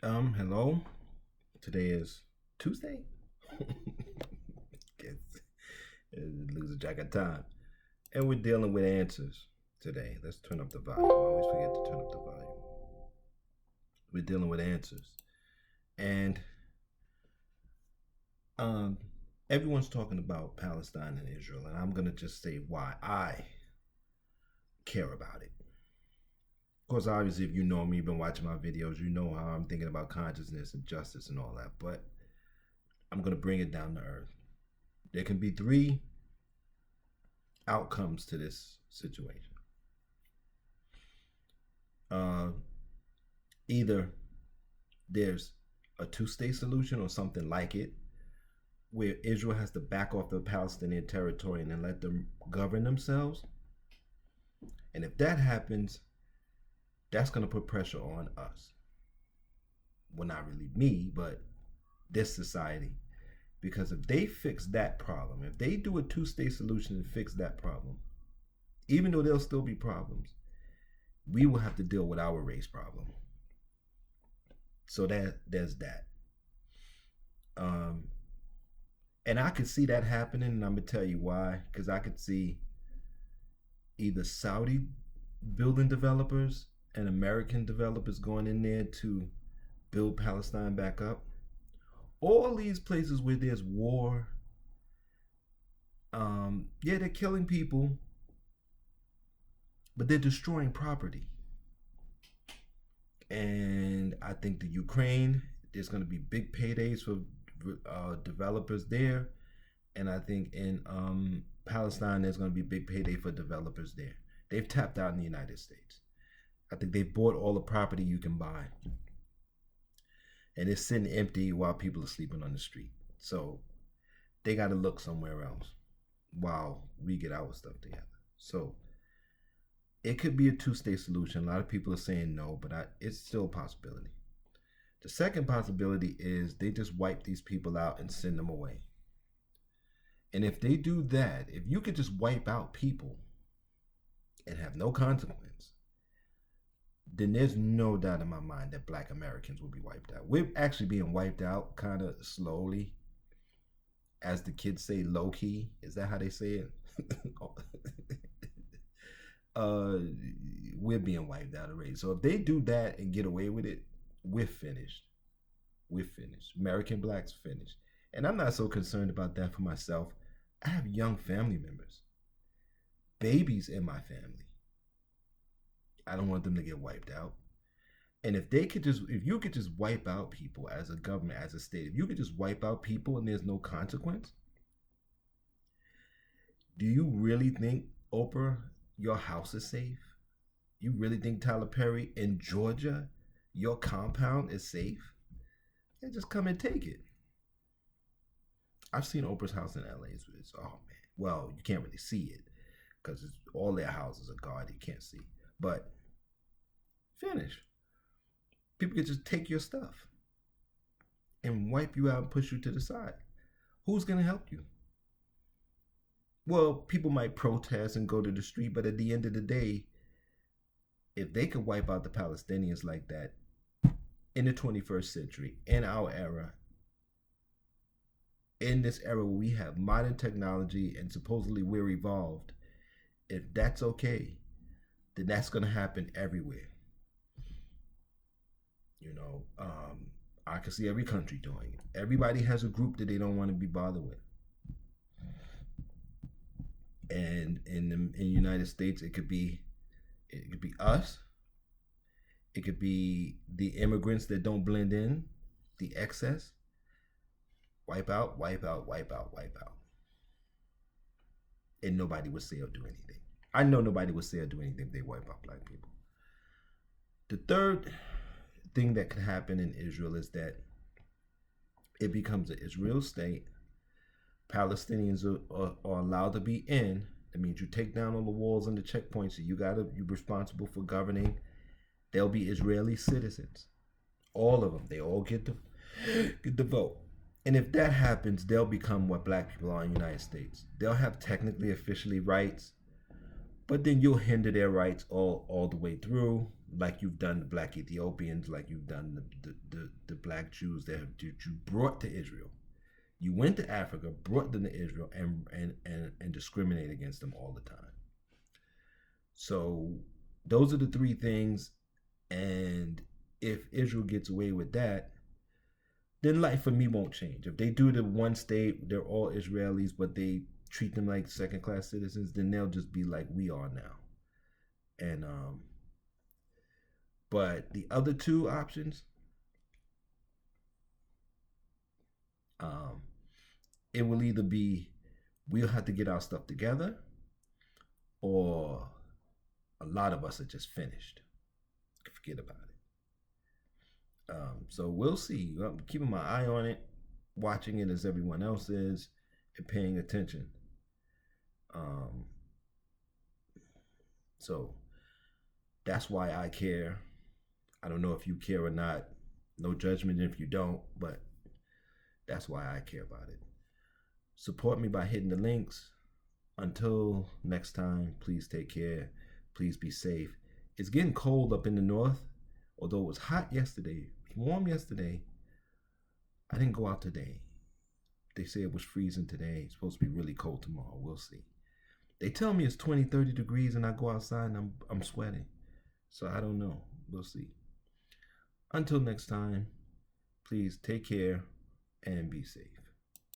Hello. Today is Tuesday. It's, lose a track of time. And we're dealing with answers today. Let's turn up the volume. I always forget to turn up the volume. We're dealing with answers. And um everyone's talking about Palestine and Israel, and I'm gonna just say why I care about it. Of course, obviously, if you know me, you've been watching my videos, you know how I'm thinking about consciousness and justice and all that. But I'm gonna bring it down to earth. There can be three outcomes to this situation. Uh, Either there's a two-state solution or something like it, where Israel has to back off the Palestinian territory and then let them govern themselves. And if that happens, that's going to put pressure on us. Well, not really me, but this society. Because if they fix that problem, if they do a two-state solution and fix that problem, even though there'll still be problems, we will have to deal with our race problem. So there's that. Um, and I could see that happening, and I'm gonna tell you why. Because I could see either Saudi building developers and American developers going in there to build Palestine back up. All these places where there's war, yeah, they're killing people, but they're destroying property. And I think the Ukraine, there's going to be big paydays for developers there, and I think in Palestine, there's going to be big payday for developers there. They've tapped out in the United States. I think they bought all the property you can buy, and it's sitting empty while people are sleeping on the street. So they got to look somewhere else while we get our stuff together. So it could be a two-state solution. A lot of people are saying no, but it's still a possibility. The second possibility is they just wipe these people out and send them away. And if they do that, if you could just wipe out people and have no consequence, then there's no doubt in my mind that Black Americans will be wiped out. We're actually being wiped out kind of slowly. As the kids say, low key. Is that how they say it? We're being wiped out already. So if they do that and get away with it, we're finished. We're finished. American blacks finished. And I'm not so concerned about that for myself. I have young family members, babies in my family. I don't want them to get wiped out. And if you could just wipe out people as a government, as a state, if you could just wipe out people and there's no consequence, do you really think, Oprah, your house is safe? You really think Tyler Perry in Georgia, your compound is safe? Yeah, just come and take it. I've seen Oprah's house in LA. It's oh man. Well, you can't really see it because all their houses are guarded. You can't see. But finish. People can just take your stuff and wipe you out and push you to the side. Who's going to help you? Well, people might protest and go to the street, but at the end of the day, if they could wipe out the Palestinians like that in the 21st century, in our era, in this era where we have modern technology and supposedly we're evolved, if that's okay, then that's going to happen everywhere. You know, I can see every country doing it. Everybody has a group that they don't want to be bothered with. And in the United States, it could be us. It could be the immigrants that don't blend in, the excess. Wipe out, wipe out, wipe out, wipe out. And nobody would say or do anything. I know nobody would say or do anything if they wipe out black people. The third thing that could happen in Israel is that it becomes an Israel state. Palestinians are allowed to be in. That means you take down all the walls and the checkpoints. So you're responsible for governing. They'll be Israeli citizens. All of them. They all get the vote. And if that happens, they'll become what black people are in the United States. They'll have technically, officially rights, but then you'll hinder their rights all the way through. like you've done the black Ethiopians, like you've done the black Jews that you brought to Israel. You went to Africa, brought them to Israel, and discriminate against them all the time. So those are the three things. And if Israel gets away with that, then life for me won't change. If they do the one state, they're all Israelis, but they treat them like second class citizens, then they'll just be like we are now. And but the other two options, it will either be we'll have to get our stuff together, or a lot of us are just finished. Forget about it. So we'll see. I'm keeping my eye on it, watching it as everyone else is, and paying attention. So that's why I care. I don't know if you care or not. No judgment if you don't, but that's why I care about it. Support me by hitting the links. Until next time, please take care. Please be safe. It's getting cold up in the north. Although it was hot yesterday, it was warm yesterday, I didn't go out today. They say it was freezing today. It's supposed to be really cold tomorrow. We'll see. They tell me it's 20, 30 degrees and I go outside and I'm sweating. So I don't know. We'll see. Until next time, please take care and be safe.